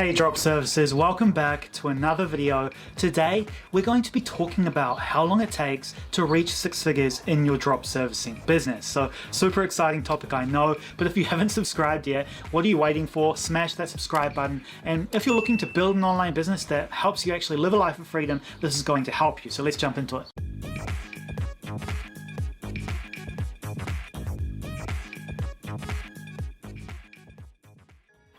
Hey drop services, welcome back to another video. Today we're going to be talking about how long it takes to reach six figures in your drop servicing business. So super exciting topic, I know, but if you haven't subscribed yet, what are you waiting for? Smash that subscribe button, and if you're looking to build an online business that helps you actually live a life of freedom, this is going to help you. So let's jump into it.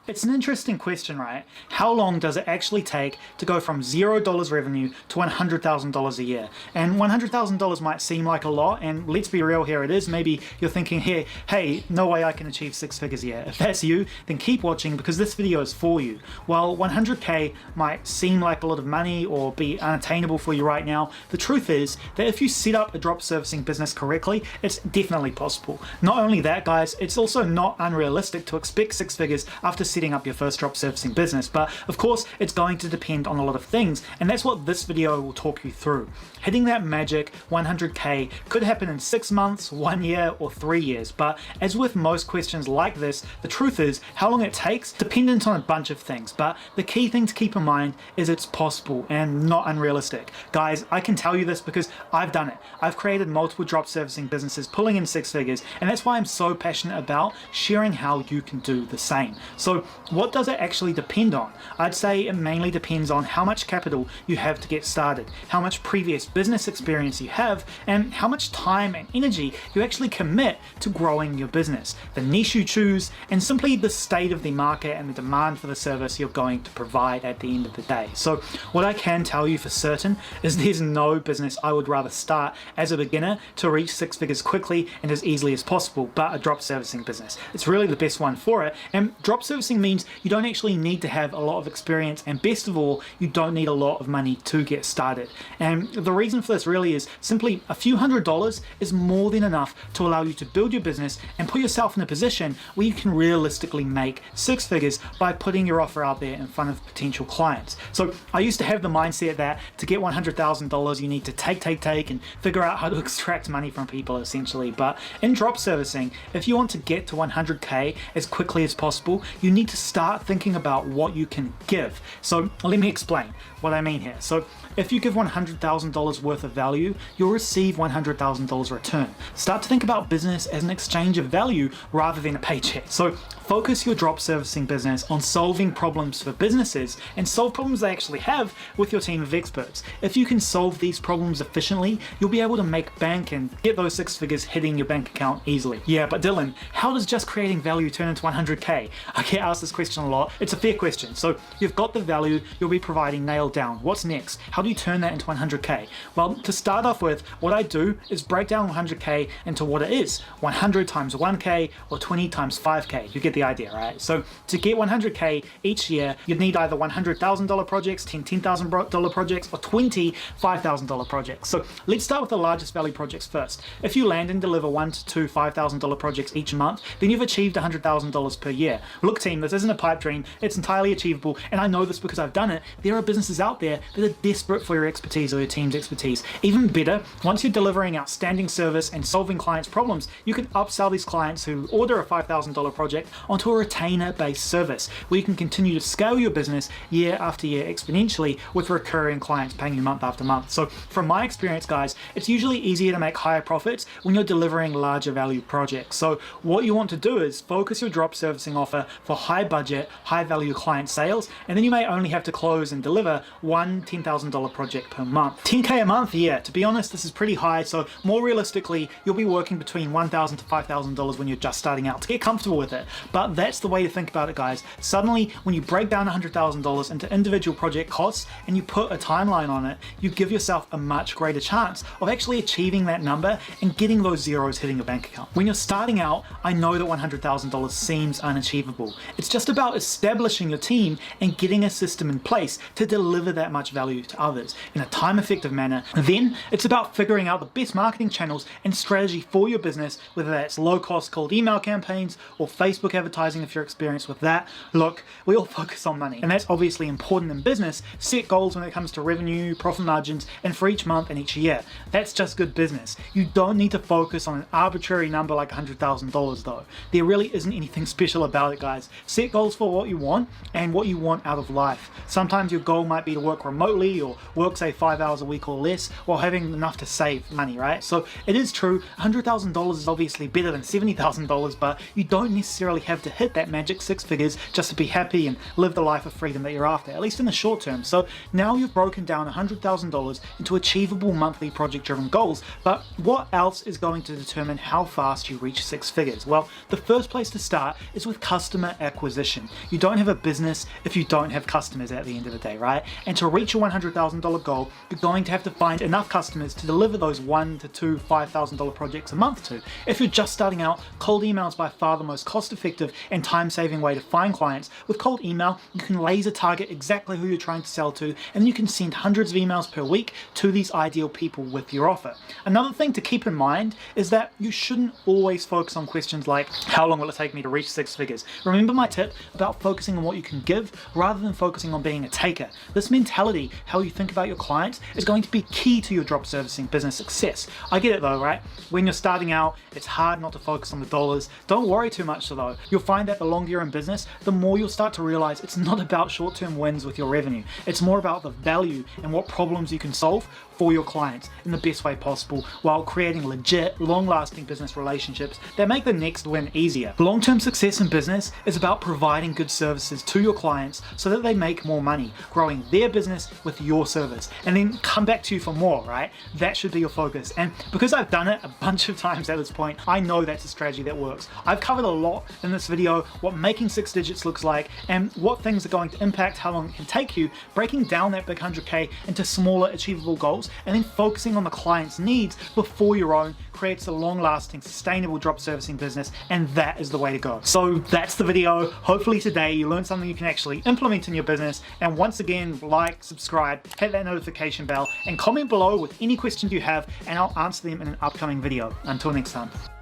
It's an interesting question, right? How long does it actually take to go from $0 revenue to $100,000 a year? And $100,000 might seem like a lot, and let's be real, here it is. Maybe you're thinking here, hey, no way I can achieve six figures a year. If that's you, then keep watching because this video is for you. While 100K might seem like a lot of money or be unattainable for you right now, the truth is that if you set up a drop servicing business correctly, it's definitely possible. Not only that, guys, it's also not unrealistic to expect six figures after setting up your first drop servicing business, but of course it's going to depend on a lot of things, and that's what this video will talk you through. Hitting that magic 100K could happen in 6 months, 1 year, or 3 years, but as with most questions like this, the truth is how long it takes dependent on a bunch of things, but the key thing to keep in mind is it's possible and not unrealistic. Guys, I can tell you this because I've done it. I've created multiple drop servicing businesses pulling in six figures, and that's why I'm so passionate about sharing how you can do the same. So what does it actually depend on? I'd say it mainly depends on how much capital you have to get started, how much previous business experience you have, and how much time and energy you actually commit to growing your business, the niche you choose, and simply the state of the market and the demand for the service you're going to provide at the end of the day. So what I can tell you for certain is there's no business I would rather start as a beginner to reach six figures quickly and as easily as possible, but a drop servicing business. It's really the best one for it, and drop servicing means you don't actually need to have a lot of experience, and best of all, you don't need a lot of money to get started. And the reason for this really is simply a few $100s is more than enough to allow you to build your business and put yourself in a position where you can realistically make six figures by putting your offer out there in front of potential clients. So I used to have the mindset that to get $100,000 you need to take and figure out how to extract money from people essentially, but in drop servicing, if you want to get to 100K as quickly as possible, you need to start thinking about what you can give. So let me explain what I mean here. So if you give $100,000 worth of value, you'll receive $100,000 return. Start to think about business as an exchange of value rather than a paycheck. So focus your drop servicing business on solving problems for businesses and solve problems they actually have with your team of experts. If you can solve these problems efficiently, you'll be able to make bank and get those six figures hitting your bank account easily. Yeah, but Dylan, how does just creating value turn into 100K? I get asked this question a lot. It's a fair question. So you've got the value you'll be providing nailed down. What's next? How do you turn that into 100K? Well, to start off with, what I do is break down 100K into what it is. 100 times 1K or 20 times 5K. You get the idea, right? So to get 100K each year, you'd need either $100,000 projects, $10,000 projects, or 20 $5,000 projects. So let's start with the largest value projects first. If you land and deliver 1 to 2 $5,000 projects each month, then you've achieved $100,000 per year. Look team, this isn't a pipe dream, it's entirely achievable, and I know this because I've done it. There are businesses out there that are desperate for your expertise or your team's expertise. Even better, once you're delivering outstanding service and solving clients' problems, you can upsell these clients who order a $5,000 project onto a retainer-based service where you can continue to scale your business year after year exponentially with recurring clients paying you month after month. So from my experience, guys, it's usually easier to make higher profits when you're delivering larger value projects. So what you want to do is focus your drop servicing offer for high budget, high value client sales, and then you may only have to close and deliver one $10,000 project per month. 10K a month? Yeah, to be honest, this is pretty high. So more realistically, you'll be working between $1,000 to $5,000 when you're just starting out to get comfortable with it. But that's the way to think about it, guys. Suddenly, when you break down $100,000 into individual project costs and you put a timeline on it, you give yourself a much greater chance of actually achieving that number and getting those zeros hitting your bank account. When you're starting out, I know that $100,000 seems unachievable. It's just about establishing your team and getting a system in place to deliver that much value to others in a time-effective manner. Then it's about figuring out the best marketing channels and strategy for your business, whether that's low-cost cold email campaigns or Facebook advertising if you're experienced with that. Look, we all focus on money, and that's obviously important in business. Set goals when it comes to revenue, profit margins, and for each month and each year. That's just good business. You don't need to focus on an arbitrary number like $100,000 though. There really isn't anything special about it, guys. Set goals for what you want and what you want out of life. Sometimes your goal might be to work remotely or work, say, 5 hours a week or less, while having enough to save money, right? So it is true, $100,000 is obviously better than $70,000, but you don't necessarily have to hit that magic 6 figures just to be happy and live the life of freedom that you're after, at least in the short term. So now you've broken down $100,000 into achievable monthly project-driven goals, but what else is going to determine how fast you reach 6 figures? Well, the first place to start is with customer acquisition. You don't have a business if you don't have customers at the end of the day, right? And to reach your $100,000 goal, you're going to have to find enough customers to deliver those $1,000 to $2,000, $5,000 projects a month to. If you're just starting out, cold email is by far the most cost-effective and time-saving way to find clients. With cold email, you can laser target exactly who you're trying to sell to, and you can send hundreds of emails per week to these ideal people with your offer. Another thing to keep in mind is that you shouldn't always focus on questions like, how long will it take me to reach 6 figures? Remember my tip about focusing on what you can give rather than focusing on being a taker. This mentality, how you think about your clients, is going to be key to your drop servicing business success. I get it though, right? When you're starting out, it's hard not to focus on the dollars. Don't worry too much though. You'll find that the longer you're in business, the more you'll start to realize it's not about short-term wins with your revenue. It's more about the value and what problems you can solve for your clients in the best way possible while creating legit, long-lasting business relationships that make the next win easier. Long-term success in business is about providing good services to your clients so that they make more money, growing their business with your service, and then come back to you for more, right? That should be your focus. And because I've done it a bunch of times at this point, I know that's a strategy that works. I've covered a lot in this video, what making 6 digits looks like and what things are going to impact how long it can take you, breaking down that big 100K into smaller achievable goals, and then focusing on the client's needs before your own creates a long-lasting, sustainable drop servicing business, and that is the way to go. So that's the video. Hopefully today you learned something you can actually implement in your business, and once again, like, subscribe, hit that notification bell, and comment below with any questions you have, and I'll answer them in an upcoming video. Until next time.